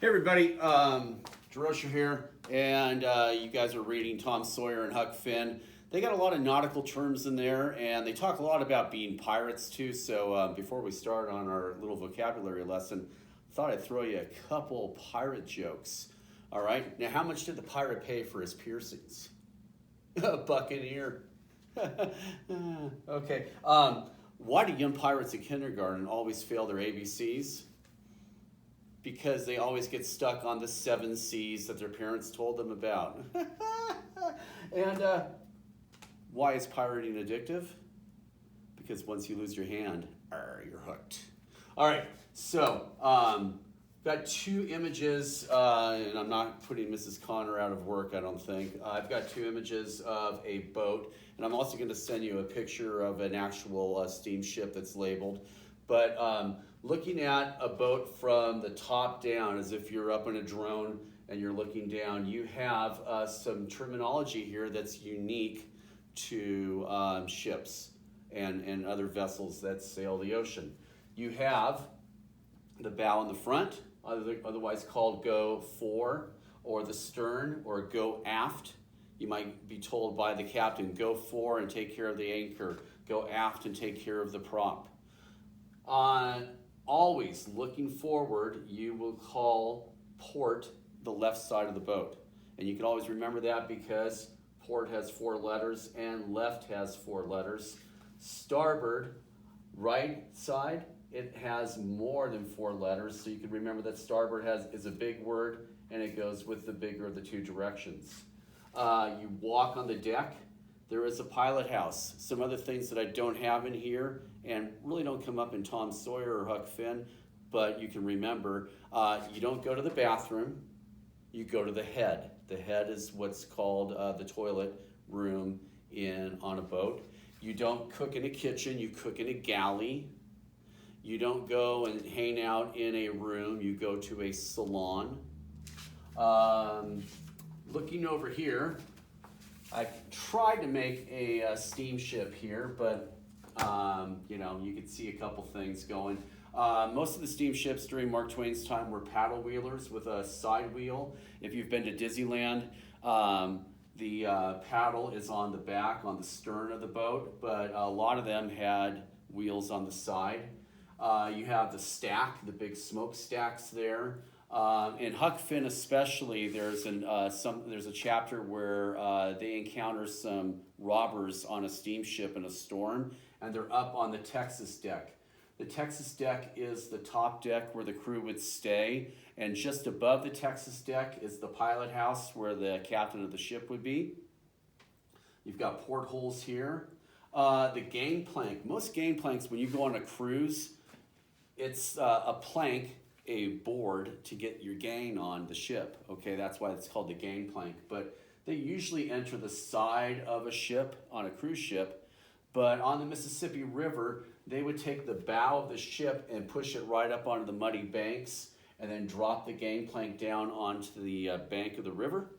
Hey everybody, Jerosha here, and you guys are reading Tom Sawyer and Huck Finn. They got a lot of nautical terms in there, and they talk a lot about being pirates too. So before we start on our little vocabulary lesson, I thought I'd throw you a couple pirate jokes. All right, now how much did the pirate pay for his piercings? A buccaneer. Okay, why do young pirates in kindergarten always fail their ABCs? Because they always get stuck on the 7 C's that their parents told them about. And why is pirating addictive? Because once you lose your hand, you're hooked. All right, so got 2 images, and I'm not putting Mrs. Connor out of work, I don't think. I've got 2 images of a boat, and I'm also going to send you a picture of an actual steamship that's labeled. But looking at a boat from the top down, as if you're up in a drone and you're looking down, you have some terminology here that's unique to ships and other vessels that sail the ocean. You have the bow in the front, otherwise called go fore, or the stern, or go aft. You might be told by the captain, go fore and take care of the anchor, go aft and take care of the prop. Always looking forward, you will call port the left side of the boat. And you can always remember that because port has 4 letters and left has 4 letters. Starboard, right side, it has more than 4 letters. So you can remember that starboard is a big word and it goes with the bigger of the 2 directions. You walk on the deck. There is a pilot house. Some other things that I don't have in here and really don't come up in Tom Sawyer or Huck Finn, but you can remember, you don't go to the bathroom, you go to the head. The head is what's called the toilet room on a boat. You don't cook in a kitchen, you cook in a galley. You don't go and hang out in a room, you go to a salon. Looking over here, I tried to make a steamship here, but you could see a couple things going. Most of the steamships during Mark Twain's time were paddle wheelers with a side wheel. If you've been to Disneyland, the paddle is on the back, on the stern of the boat, but a lot of them had wheels on the side. You have the stack, the big smokestacks there. In Huck Finn especially, there's a chapter where they encounter some robbers on a steamship in a storm, and they're up on the Texas deck. The Texas deck is the top deck where the crew would stay, and just above the Texas deck is the pilot house where the captain of the ship would be. You've got portholes here. The gangplank. Most gangplanks, when you go on a cruise, it's a plank, a board to get your gang on the ship. Okay, that's why it's called the gangplank. But they usually enter the side of a ship on a cruise ship. But on the Mississippi River, they would take the bow of the ship and push it right up onto the muddy banks and then drop the gangplank down onto the bank of the river.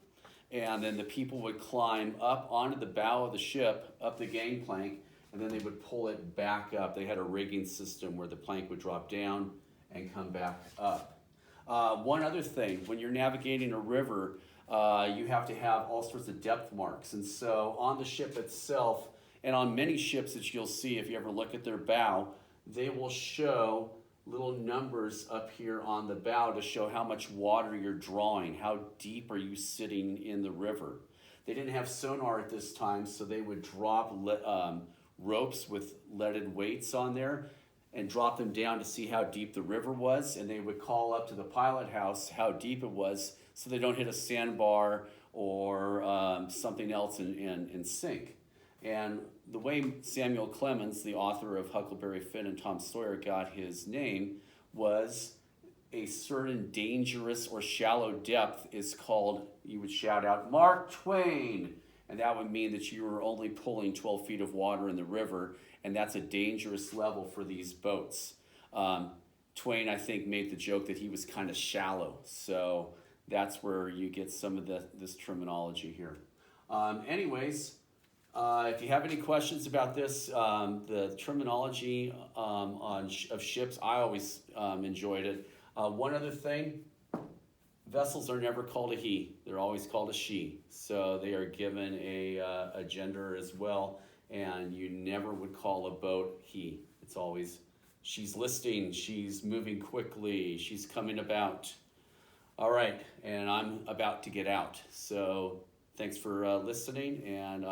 And then the people would climb up onto the bow of the ship, up the gangplank, and then they would pull it back up. They had a rigging system where the plank would drop down and come back up. One other thing, when you're navigating a river, you have to have all sorts of depth marks. And so on the ship itself, and on many ships that you'll see if you ever look at their bow, they will show little numbers up here on the bow to show how much water you're drawing, how deep are you sitting in the river. They didn't have sonar at this time, so they would drop ropes with leaded weights on there and drop them down to see how deep the river was, and they would call up to the pilot house how deep it was so they don't hit a sandbar or something else and sink. And the way Samuel Clemens, the author of Huckleberry Finn and Tom Sawyer, got his name was a certain dangerous or shallow depth is called, you would shout out, Mark Twain. And that would mean that you were only pulling 12 feet of water in the river, and that's a dangerous level for these boats. Twain, I think, made the joke that he was kind of shallow. So that's where you get some of this terminology here. Anyways, if you have any questions about this, the terminology of ships, I always enjoyed it. One other thing, Vessels are never called a he. They're always called a she. So they are given a gender as well. And you never would call a boat he. It's always, she's listing, she's moving quickly, she's coming about. All right, and I'm about to get out. So thanks for listening, and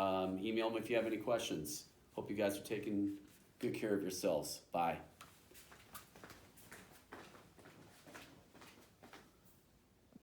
email me if you have any questions. Hope you guys are taking good care of yourselves. Bye.